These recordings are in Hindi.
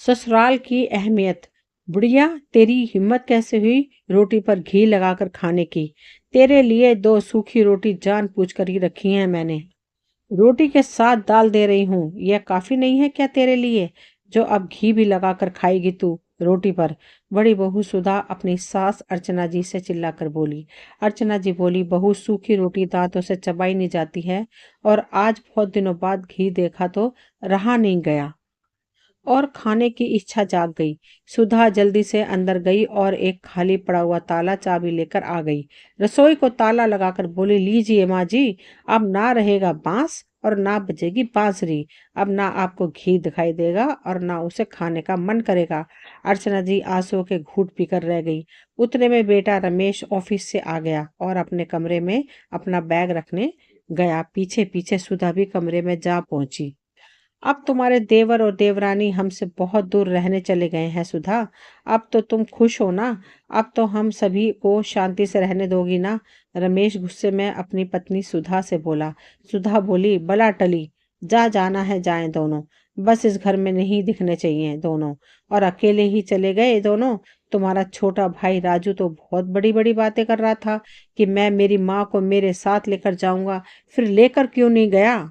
ससुराल की अहमियत। बुढ़िया, तेरी हिम्मत कैसे हुई रोटी पर घी लगाकर खाने की? तेरे लिए 2 सूखी रोटी जानबूझकर ही रखी हैं मैंने। रोटी के साथ दाल दे रही हूँ, यह काफी नहीं है क्या तेरे लिए, जो अब घी भी लगाकर खाएगी तू रोटी पर? बड़ी बहू सुधा अपनी सास अर्चना जी से चिल्लाकर बोली। अर्चना जी बोली, बहू, सूखी रोटी दांतों से चबाई नहीं जाती है, और आज बहुत दिनों बाद घी देखा तो रहा नहीं गया और खाने की इच्छा जाग गई। सुधा जल्दी से अंदर गई और एक खाली पड़ा हुआ ताला चाबी लेकर आ गई। रसोई को ताला लगाकर बोली, लीजिए माँ जी, अब ना रहेगा बांस और ना बजेगी बांसुरी। अब ना आपको घी दिखाई देगा और ना उसे खाने का मन करेगा। अर्चना जी आंसुओं के घूंट पीकर रह गई। उतने में बेटा रमेश ऑफिस से आ गया और अपने कमरे में अपना बैग रखने गया। पीछे पीछे सुधा भी कमरे में जा पहुंची। अब तुम्हारे देवर और देवरानी हमसे बहुत दूर रहने चले गए हैं सुधा। अब तो तुम खुश हो ना? अब तो हम सभी को शांति से रहने दोगी ना? रमेश गुस्से में अपनी पत्नी सुधा से बोला। सुधा बोली, बला टली, जा जाना है जाएं दोनों, बस इस घर में नहीं दिखने चाहिए दोनों। और अकेले ही चले गए दोनों? तुम्हारा छोटा भाई राजू तो बहुत बड़ी बड़ी बातें कर रहा था कि मैं मेरी माँ को मेरे साथ लेकर जाऊंगा। फिर लेकर क्यों नहीं गया?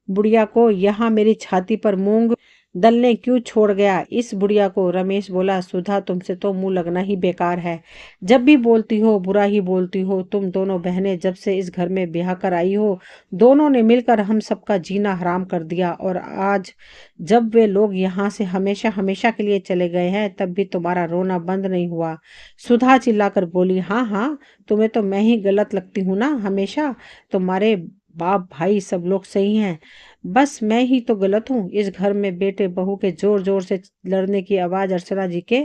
बुढ़िया को यहाँ मेरी छाती पर मूंग दलने क्यों छोड़ गया इस बुढ़िया को? रमेश बोला, सुधा, तुमसे तो मुंह लगना ही बेकार है। जब भी बोलती हो बुरा ही बोलती हो। तुम दोनों बहनें जब से इस घर में ब्याह कर आई हो, दोनों ने मिलकर हम सबका जीना हराम कर दिया, और आज जब वे लोग यहाँ से हमेशा हमेशा के लिए चले गए हैं, तब भी तुम्हारा रोना बंद नहीं हुआ। सुधा चिल्लाकर बोली, हाँ हाँ, तुम्हें तो मैं ही गलत लगती हूँ ना हमेशा? तुम्हारे बाप भाई सब लोग सही हैं, बस मैं ही तो गलत हूँ। इस घर में बेटे बहू के जोर जोर से लड़ने की आवाज अर्चना जी के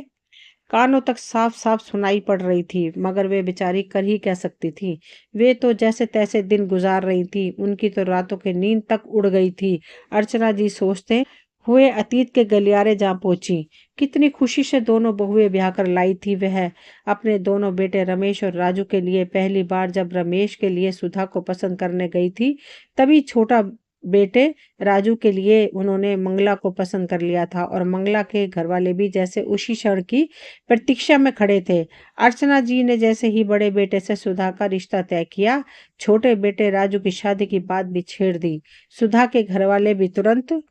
कानों तक साफ साफ सुनाई पड़ रही थी, मगर वे बेचारी कर ही कह सकती थी। वे तो जैसे तैसे दिन गुजार रही थी, उनकी तो रातों की नींद तक उड़ गई थी। अर्चना जी सोचते हुए अतीत के गलियारे जा पहुंची। कितनी खुशी से दोनों बहुएं ब्याह कर लाई थी वह अपने दोनों बेटे रमेश और राजू के लिए। पहली बार जब रमेश के लिए सुधा को पसंद करने गई थी, तभी छोटा बेटे राजू के लिए उन्होंने मंगला को पसंद कर लिया था, और मंगला के घरवाले भी जैसे उसी क्षण की प्रतीक्षा में खड़े थे। अर्चना जी ने जैसे ही बड़े बेटे से सुधा का रिश्ता तय किया, छोटे बेटे राजू की शादी की बात भी छेड़ दी। सुधा के घरवाले भी तुरंत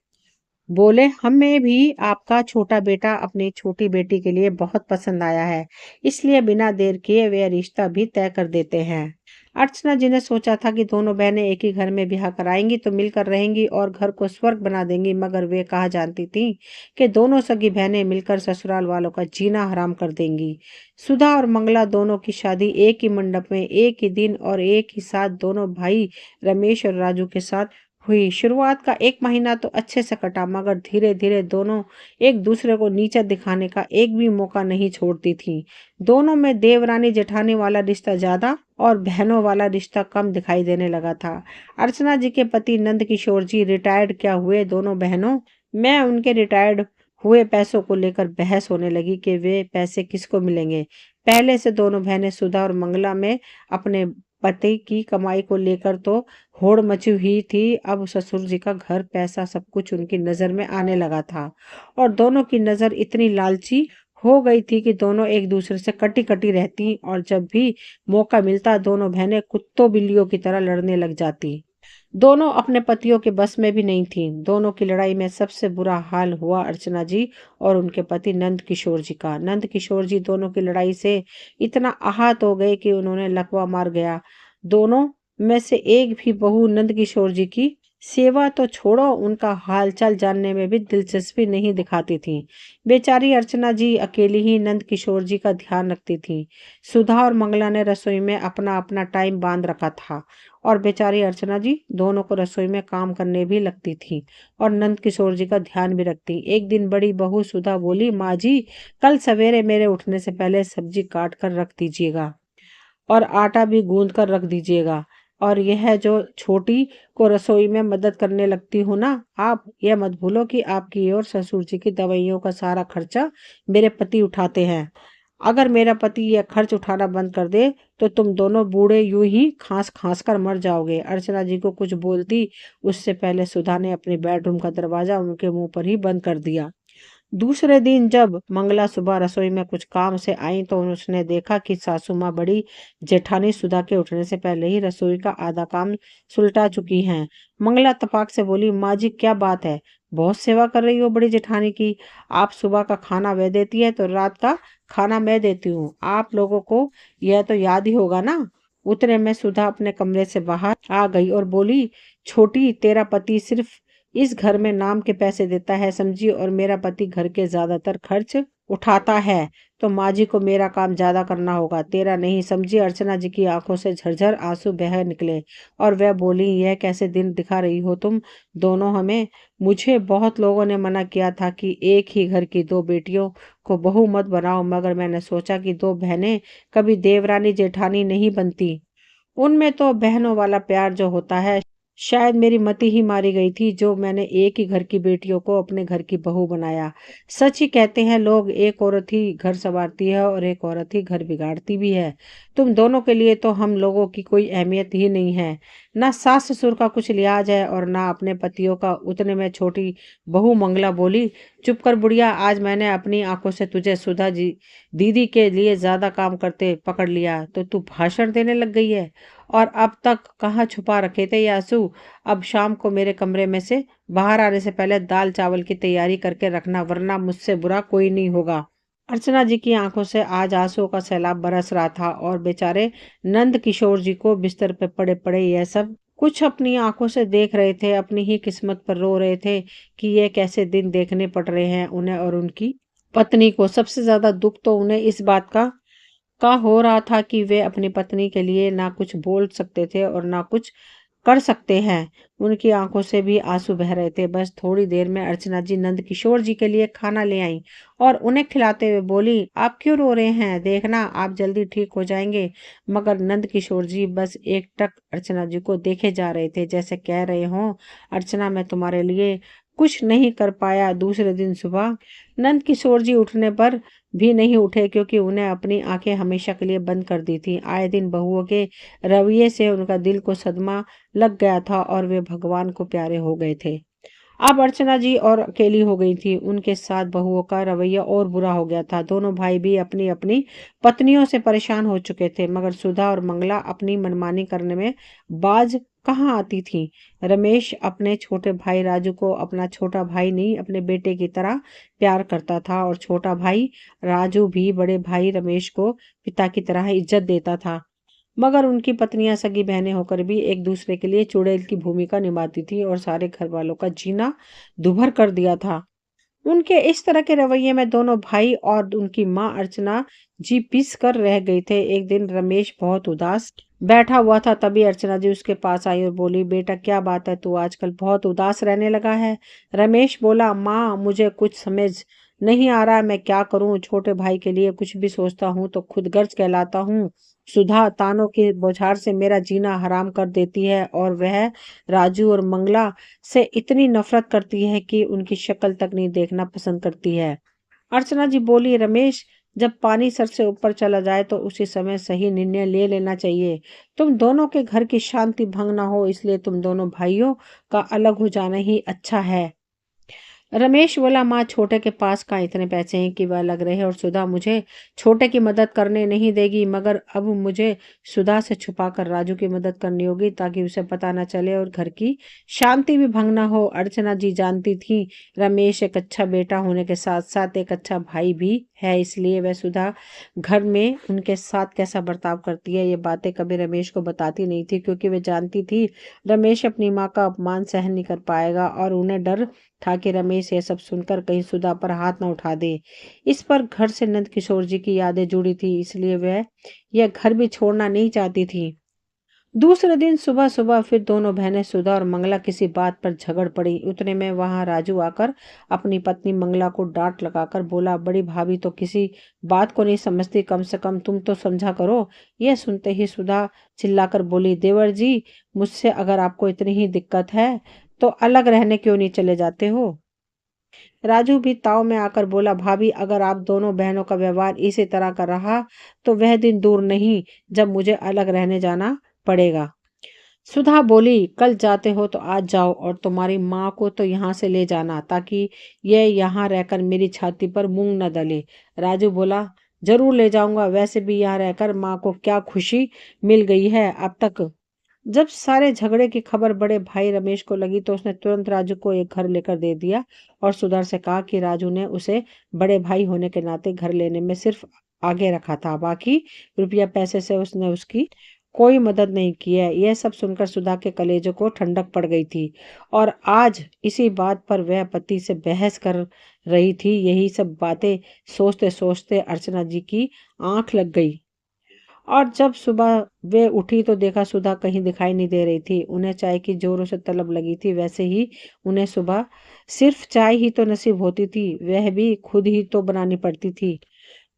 बोले, हमें भी आपका छोटा बेटा अपनी छोटी बेटी के लिए बहुत पसंद आया है, इसलिए बिना देर किए वे रिश्ता भी तय कर देते हैं। अर्चना जी ने सोचा था कि दोनों बहनें एक ही घर में ब्याह कराएंगी तो मिलकर रहेंगी और घर को स्वर्ग बना देंगी, मगर वे कहा जानती थी कि दोनों सगी बहनें मिलकर ससुराल वालों का जीना हराम कर देंगी। सुधा और मंगला दोनों की शादी एक ही मंडप में, एक ही दिन और एक ही साथ दोनों भाई रमेश और राजू के साथ हुई। शुरुआत का 1 महीना तो अच्छे से कटा, मगर धीरे धीरे दोनों एक दूसरे को नीचा दिखाने का एक भी मौका नहीं छोड़ती थी। दोनों में देवरानी जेठानी वाला रिश्ता ज्यादा और बहनों वाला रिश्ता कम दिखाई देने लगा था। अर्चना जी के पति नंद किशोर जी रिटायर्ड क्या हुए दोनों बहनों में उनके रिटायर्ड हुए पैसों को लेकर बहस होने लगी कि वे पैसे किसको मिलेंगे। पहले से दोनों बहनें सुधा और मंगला में अपने पति की कमाई को लेकर तो होड़ मची हुई थी। अब ससुर जी का घर, पैसा, सब कुछ उनकी नजर में आने लगा था, और दोनों की नजर इतनी लालची हो गई थी कि दोनों एक दूसरे से कटी कटी रहती, और जब भी मौका मिलता दोनों बहनें कुत्तों बिल्लियों की तरह लड़ने लग जाती। दोनों अपने पतियों के बस में भी नहीं थीं। दोनों की लड़ाई में सबसे बुरा हाल हुआ अर्चना जी और उनके पति नंद किशोर जी का। नंद किशोर जी दोनों की लड़ाई से इतना आहत हो गए कि उन्होंने लकवा मार गया। दोनों में से एक भी बहू नंद किशोर जी की सेवा तो छोड़ो, उनका हालचाल जानने में भी दिलचस्पी नहीं दिखाती थी। बेचारी अर्चना जी अकेली ही नंद किशोर जी का ध्यान रखती थी। सुधा और मंगला ने रसोई में अपना अपना टाइम बांध रखा था, और बेचारी अर्चना जी दोनों को रसोई में काम करने भी लगती थी और नंद किशोर जी का ध्यान भी रखती। एक दिन बड़ी बहू सुधा बोली, माँ जी, कल सवेरे मेरे उठने से पहले सब्जी काट कर रख दीजिएगा और आटा भी गूंद कर रख दीजिएगा, और यह जो छोटी को रसोई में मदद करने लगती हो ना आप, यह मत भूलो कि आपकी और ससुर जी की दवाइयों का सारा खर्चा मेरे पति उठाते हैं। अगर मेरा पति यह खर्च उठाना बंद कर दे तो तुम दोनों बूढ़े यूं ही खांस खांस कर मर जाओगे। अर्चना जी को कुछ बोलती उससे पहले सुधा ने अपने बेडरूम का दरवाजा उनके मुंह पर ही बंद कर दिया। दूसरे दिन जब मंगला सुबह रसोई में कुछ काम से आई तो उसने देखा कि सासू माँ बड़ी जेठानी सुधा के उठने से पहले ही रसोई का आधा काम सुलटा चुकी हैं। मंगला तपाक से बोली, माँ जी क्या बात है, बहुत सेवा कर रही हो बड़ी जेठानी की। आप सुबह का खाना वह देती है तो रात का खाना मैं देती हूँ। आप लोगों को यह तो याद ही होगा ना। उतने में सुधा अपने कमरे से बाहर आ गई और बोली, छोटी तेरा पति सिर्फ इस घर में नाम के पैसे देता है समझी, और मेरा पति घर के ज्यादातर खर्च उठाता है, तो माँ जी को मेरा काम ज्यादा करना होगा, तेरा नहीं समझी। अर्चना जी की आंखों से झरझर आंसू बह निकले और वह बोली, यह कैसे दिन दिखा रही हो तुम दोनों हमें। मुझे बहुत लोगों ने मना किया था कि एक ही घर की दो बेटियों को बहू मत बनाओ, मगर मैंने सोचा कि दो बहनें कभी देवरानी जेठानी नहीं बनती, उनमें तो बहनों वाला प्यार जो होता है, शायद मेरी मति ही मारी गई थी जो मैंने एक ही घर की बेटियों को अपने घर की बहू बनाया। सच ही कहते हैं लोग, एक औरत ही घर संवारती है और एक औरत ही घर बिगाड़ती भी है। तुम दोनों के लिए तो हम लोगों की कोई अहमियत ही नहीं है, ना सास ससुर का कुछ लिहाज है और ना अपने पतियों का। उतने में छोटी बहू मंगला बोली, चुप कर बुढ़िया, आज मैंने अपनी आंखों से तुझे सुधा जी दीदी के लिए ज्यादा काम करते पकड़ लिया तो तू भाषण देने लग गई है। और अब तक कहाँ छुपा रखे थे ये आंसू। अब शाम को मेरे कमरे में से बाहर आने से पहले दाल चावल की तैयारी करके रखना, वरना मुझसे बुरा कोई नहीं होगा। अर्चना जी की आंखों से आज आंसुओं का सैलाब बरस रहा था और बेचारे नंद किशोर जी को बिस्तर पे पड़े पड़े यह सब कुछ अपनी आंखों से देख रहे थे, अपनी ही किस्मत पर रो रहे थे कि ये कैसे दिन देखने पड़ रहे हैं उन्हें और उनकी पत्नी को। सबसे ज्यादा दुख तो उन्हें इस बात का हो रहा था कि वे अपनी पत्नी के लिए ना कुछ बोल सकते थे और ना कुछ कर सकते हैं। उनकी आंखों से भी आंसू बह रहे थे। बस थोड़ी देर में अर्चना जी नंद किशोर जी के लिए खाना ले आई और उन्हें खिलाते हुए बोली, आप क्यों रो रहे हैं, देखना आप जल्दी ठीक हो जाएंगे। मगर नंद किशोर जी बस एक टक अर्चना जी को देखे जा रहे थे, जैसे कह रहे हों, अर्चना मैं तुम्हारे लिए कुछ नहीं कर पाया। दूसरे दिन सुबह नंद किशोर जी उठने पर भी नहीं उठे, क्योंकि उन्हें अपनी आंखें हमेशा के लिए बंद कर दी थी। आए दिन बहुओं के रवैये से उनका दिल को सदमा लग गया था और वे भगवान को प्यारे हो गए थे। अब अर्चना जी और अकेली हो गई थी। उनके साथ बहुओं का रवैया और बुरा हो गया था। दोनों भाई भी अपनी अपनी पत्नियों से परेशान हो चुके थे, मगर सुधा और मंगला अपनी मनमानी करने में बाज कहाँ आती थी। रमेश अपने छोटे भाई राजू को अपना छोटा भाई नहीं, अपने बेटे की तरह प्यार करता था और छोटा भाई राजू भी बड़े भाई रमेश को पिता की तरह इज्जत देता था। मगर उनकी पत्नियां सगी बहनें होकर भी एक दूसरे के लिए चुड़ैल की भूमिका निभाती थी और सारे घर वालों का जीना दुभर कर दिया था। उनके इस तरह के रवैये में दोनों भाई और उनकी माँ अर्चना जी पिस कर रह गए थे। एक दिन रमेश बहुत उदास बैठा हुआ था, तभी अर्चना जी उसके पास आई और बोली, बेटा क्या बात है, तू आजकल बहुत उदास रहने लगा है। रमेश बोला, माँ मुझे कुछ समझ नहीं आ रहा, मैं क्या करूँ, छोटे भाई के लिए कुछ भी सोचता हूँ तो खुद गर्ज कहलाता हूँ। सुधा तानों की बौछार से मेरा जीना हराम कर देती है और वह राजू और मंगला से इतनी नफरत करती है कि उनकी शक्ल तक नहीं देखना पसंद करती है। अर्चना जी बोली, रमेश जब पानी सर से ऊपर चला जाए तो उसी समय सही निर्णय ले लेना चाहिए। तुम दोनों के घर की शांति भंग ना हो, इसलिए तुम दोनों भाइयों का अलग हो जाना ही अच्छा है। रमेश बोला, माँ छोटे के पास कहाँ इतने पैसे हैं कि वह अलग रहे, और सुधा मुझे छोटे की मदद करने नहीं देगी, मगर अब मुझे सुधा से छुपाकर राजू की मदद करनी होगी ताकि उसे पता न चले और घर की शांति भी भंग ना हो। अर्चना जी जानती थी रमेश एक अच्छा बेटा होने के साथ साथ एक अच्छा भाई भी है, इसलिए वह सुधा घर में उनके साथ कैसा बर्ताव करती है ये बातें कभी रमेश को बताती नहीं थी, क्योंकि वे जानती थी रमेश अपनी माँ का अपमान सहन नहीं कर पाएगा और उन्हें डर था कि रमेश ये सब सुनकर कहीं सुधा पर हाथ न उठा दे। इस पर घर से नंद किशोर जी की यादें जुड़ी थी, इसलिए वह यह घर भी छोड़ना नहीं चाहती थी। दूसरे दिन सुबह सुबह फिर दोनों बहनें सुधा और मंगला किसी बात पर झगड़ पड़ी। उतने में वहां राजू आकर अपनी पत्नी मंगला को डांट लगाकर बोला, बड़ी भाभी तो किसी बात को नहीं समझती, कम से कम तुम तो समझा करो। यह सुनते ही सुधा चिल्लाकर बोली, देवर जी मुझसे अगर आपको इतनी ही दिक्कत है तो अलग रहने क्यों नहीं चले जाते हो। राजू भी ताव में आकर बोला, भाभी अगर आप दोनों बहनों का व्यवहार इसी तरह का रहा तो वह दिन दूर नहीं जब मुझे अलग रहने जाना पड़ेगा। सुधा बोली, कल जाते हो तो आज जाओ और तुम्हारी माँ को तो यहाँ से ले जाना ताकि ये यहाँ रहकर मेरी छाती पर मूंग न दले। राजू बोला, जरूर ले जाऊंगा, वैसे भी यहाँ रहकर माँ को क्या खुशी मिल गई है अब तक। जब सारे झगड़े की खबर बड़े भाई रमेश को लगी तो उसने तुरंत राजू को एक घर लेकर दे दिया और सुधर से कहा कि राजू ने उसे बड़े भाई होने के नाते घर लेने में सिर्फ आगे रखा था, बाकी रुपया पैसे से उसने उसकी कोई मदद नहीं की है। यह सब सुनकर सुधा के कलेजे को ठंडक पड़ गई थी और आज इसी बात पर वह पति से बहस कर रही थी। यही सब बातें सोचते सोचते अर्चना जी की आंख लग गई और जब सुबह वे उठी तो देखा सुधा कहीं दिखाई नहीं दे रही थी। उन्हें चाय की जोरों से तलब लगी थी। वैसे ही उन्हें सुबह सिर्फ चाय ही तो नसीब होती थी, वह भी खुद ही तो बनानी पड़ती थी।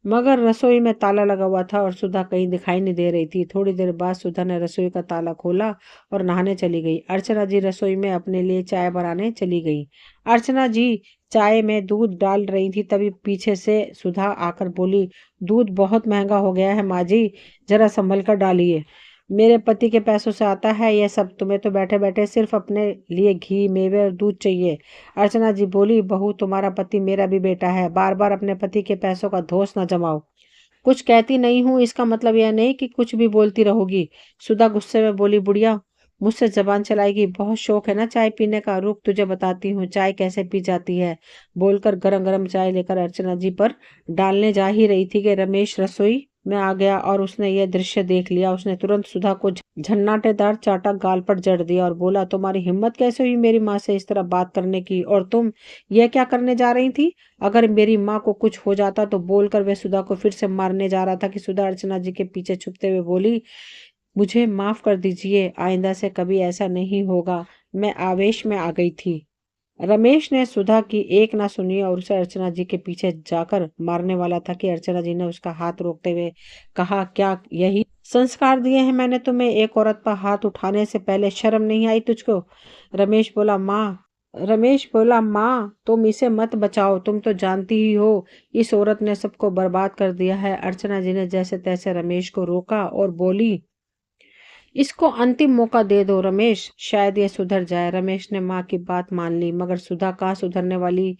मगर रसोई में ताला लगा हुआ था और सुधा कहीं दिखाई नहीं दे रही थी। थोड़ी देर बाद सुधा ने रसोई का ताला खोला और नहाने चली गई। अर्चना जी रसोई में अपने लिए चाय बनाने चली गई। अर्चना जी चाय में दूध डाल रही थी, तभी पीछे से सुधा आकर बोली, दूध बहुत महंगा हो गया है माँ जी, जरा संभल कर डालिए। मेरे पति के पैसों से आता है यह सब, तुम्हें तो बैठे बैठे सिर्फ अपने लिए घी मेवे और दूध चाहिए। अर्चना जी बोली, बहू तुम्हारा पति मेरा भी बेटा है, बार बार अपने पति के पैसों का धोस न जमाओ। कुछ कहती नहीं हूँ इसका मतलब यह नहीं कि कुछ भी बोलती रहोगी। सुधा गुस्से में बोली, बुढ़िया मुझसे जबान चलाएगी, बहुत शौक है ना चाय पीने का, रुक तुझे बताती हूँ चाय कैसे पी जाती है। बोलकर गरम गरम चाय लेकर अर्चना जी पर डालने जा ही रही थी कि रमेश रसोई में आ गया और उसने यह दृश्य देख लिया। उसने तुरंत सुधा को झन्नाटेदार चाटा गाल पर जड़ दिया और बोला, तुम्हारी हिम्मत कैसे हुई मेरी माँ से इस तरह बात करने की, और तुम यह क्या करने जा रही थी? अगर मेरी माँ को कुछ हो जाता तो। बोलकर वह सुधा को फिर से मारने जा रहा था कि सुधा अर्चना जी के पीछे छुपते हुए बोली, मुझे माफ कर दीजिए, आइंदा से कभी ऐसा नहीं होगा, मैं आवेश में आ गई थी। रमेश ने सुधा की एक ना सुनी और उसे अर्चना जी के पीछे जाकर मारने वाला था कि अर्चना जी ने उसका हाथ रोकते हुए कहा, क्या यही संस्कार दिए हैं मैंने तुम्हें? एक औरत पर हाथ उठाने से पहले शर्म नहीं आई तुझको? रमेश बोला, माँ तुम इसे मत बचाओ, तुम तो जानती ही हो इस औरत ने सबको बर्बाद कर दिया है। अर्चना जी ने जैसे तैसे रमेश को रोका और बोली, इसको अंतिम मौका दे दो रमेश, शायद ये सुधर जाए। रमेश ने माँ की बात मान ली, मगर सुधा कहाँ सुधरने वाली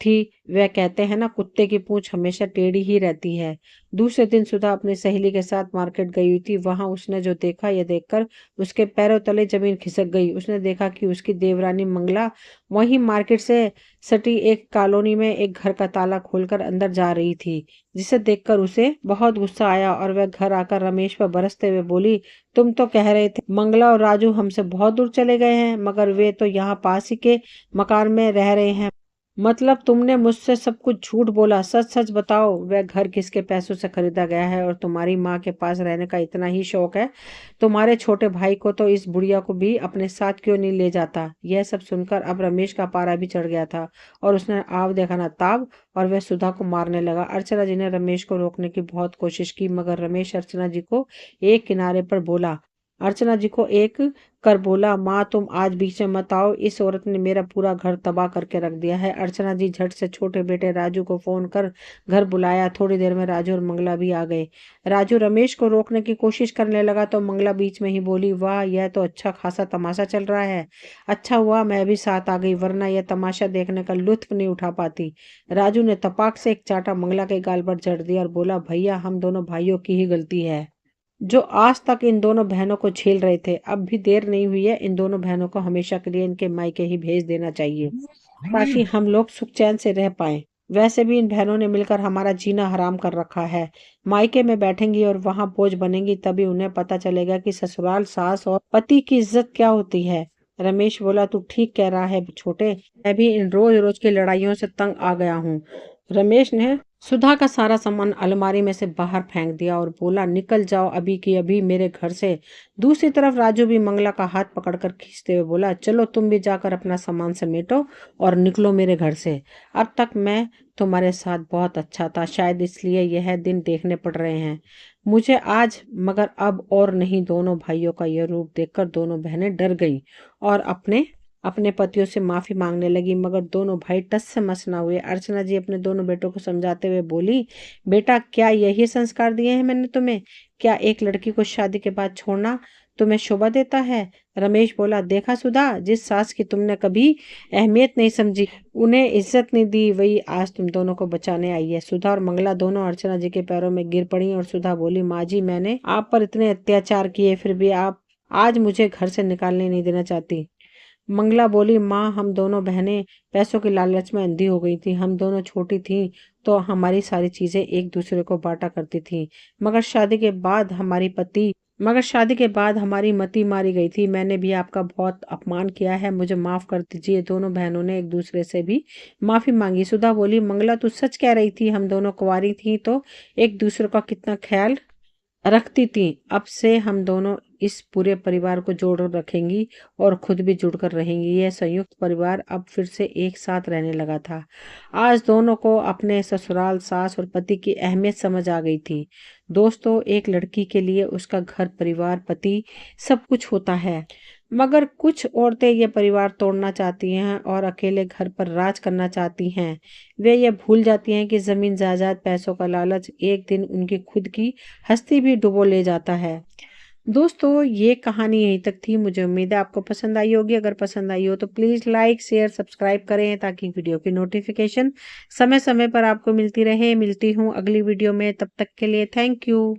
थी। वह कहते हैं ना, कुत्ते की पूंछ हमेशा टेढ़ी ही रहती है। दूसरे दिन सुधा अपनी सहेली के साथ मार्केट गई हुई थी। वहां उसने जो देखा, यह देखकर उसके पैरों तले जमीन खिसक गई। उसने देखा कि उसकी देवरानी मंगला वहीं मार्केट से सटी एक कॉलोनी में एक घर का ताला खोलकर अंदर जा रही थी, जिसे देखकर उसे बहुत गुस्सा आया और वह घर आकर रमेश पर बरसते हुए बोली, तुम तो कह रहे थे मंगला और राजू हमसे बहुत दूर चले गए हैं, मगर वे तो यहाँ पास ही के मकान में रह रहे हैं। मतलब तुमने मुझसे सब कुछ झूठ बोला, सच सच बताओ, वह घर किसके पैसों से खरीदा गया है और तुम्हारी माँ के पास रहने का इतना ही शौक है? तुम्हारे छोटे भाई को तो इस बुढ़िया को भी अपने साथ क्यों नहीं ले जाता? यह सब सुनकर अब रमेश का पारा भी चढ़ गया था और उसने आव देखा ना ताब और वह सुधा को मारने लगा। अर्चना जी ने रमेश को रोकने की बहुत कोशिश की, मगर रमेश अर्चना जी को एक किनारे पर बोला अर्चना जी को एक कर बोला, माँ तुम आज बीच में मत आओ, इस औरत ने मेरा पूरा घर तबाह करके रख दिया है। अर्चना जी झट से छोटे बेटे राजू को फोन कर घर बुलाया। थोड़ी देर में राजू और मंगला भी आ गए। राजू रमेश को रोकने की कोशिश करने लगा तो मंगला बीच में ही बोली, वाह यह तो अच्छा खासा तमाशा चल रहा है, अच्छा हुआ मैं भी साथ आ गई, वरना यह तमाशा देखने का लुत्फ नहीं उठा पाती। राजू ने तपाक से एक चाटा मंगला के गाल पर जड़ दिया और बोला, भैया हम दोनों भाइयों की ही गलती है जो आज तक इन दोनों बहनों को झेल रहे थे। अब भी देर नहीं हुई है, इन दोनों बहनों को हमेशा के लिए इनके मायके ही भेज देना चाहिए ताकि हम लोग सुख चैन से रह पाएं। वैसे भी इन बहनों ने मिलकर हमारा जीना हराम कर रखा है। मायके में बैठेंगी और वहां बोझ बनेंगी, तभी उन्हें पता चलेगा कि ससुराल सास और पति की इज्जत क्या होती है। रमेश बोला, तू ठीक कह रहा है छोटे, मैं भी इन रोज रोज की लड़ाइयों से तंग आ गया हूँ। रमेश ने सुधा का सारा सामान अलमारी में से बाहर फेंक दिया और बोला, निकल जाओ अभी की अभी मेरे घर से। दूसरी तरफ राजू भी मंगला का हाथ पकड़कर खींचते हुए बोला, चलो तुम भी जाकर अपना सामान समेटो और निकलो मेरे घर से। अब तक मैं तुम्हारे साथ बहुत अच्छा था, शायद इसलिए यह दिन देखने पड़ रहे हैं मुझे आज, मगर अब और नहीं। दोनों भाइयों का यह रूप देखकर दोनों बहनें डर गई और अपने अपने पतियों से माफी मांगने लगी, मगर दोनों भाई टस से मस ना हुए। अर्चना जी अपने दोनों बेटों को समझाते हुए बोली, बेटा क्या यही संस्कार दिए हैं मैंने तुम्हें? क्या एक लड़की को शादी के बाद छोड़ना तुम्हें शोभा देता है। रमेश बोला, देखा सुधा, जिस सास की तुमने कभी अहमियत नहीं समझी, उन्हें इज्जत नहीं दी, वही आज तुम दोनों को बचाने आई है। सुधा और मंगला दोनों अर्चना जी के पैरों में गिर पड़ी और सुधा बोली, माँ जी, मैंने आप पर इतने अत्याचार किए, फिर भी आप आज मुझे घर से निकालने नहीं देना चाहती। मंगला बोली, माँ, हम दोनों बहनें पैसों के लालच में अंधी हो गई थी। हम दोनों छोटी थी तो हमारी सारी चीजें एक दूसरे को बांटा करती थी, मगर शादी के बाद हमारी मती मारी गई थी। मैंने भी आपका बहुत अपमान किया है, मुझे माफ कर दीजिए। दोनों बहनों ने एक दूसरे से भी माफी मांगी। सुधा बोली, मंगला, तू सच कह रही थी? हम दोनों कुंवारी थी तो एक दूसरे का कितना ख्याल रखती थी। अब से हम दोनों इस पूरे परिवार को जोड़ रखेंगी और खुद भी जुड़कर रहेंगी। यह संयुक्त परिवार अब फिर से एक साथ रहने लगा था। आज दोनों को अपने ससुराल, सास और पति की अहमियत समझ आ गई थी। दोस्तों, एक लड़की के लिए उसका घर, परिवार, पति सब कुछ होता है, मगर कुछ औरतें ये परिवार तोड़ना चाहती हैं और अकेले घर पर राज करना चाहती हैं। वे ये भूल जाती हैं कि जमीन जायदाद, पैसों का लालच एक दिन उनकी खुद की हस्ती भी डुबो ले जाता है। दोस्तों, ये कहानी यहीं तक थी। मुझे उम्मीद है आपको पसंद आई होगी। अगर पसंद आई हो तो प्लीज़ लाइक, शेयर, सब्सक्राइब करें ताकि वीडियो की नोटिफिकेशन समय समय पर आपको मिलती रहे। मिलती हूँ अगली वीडियो में, तब तक के लिए थैंक यू।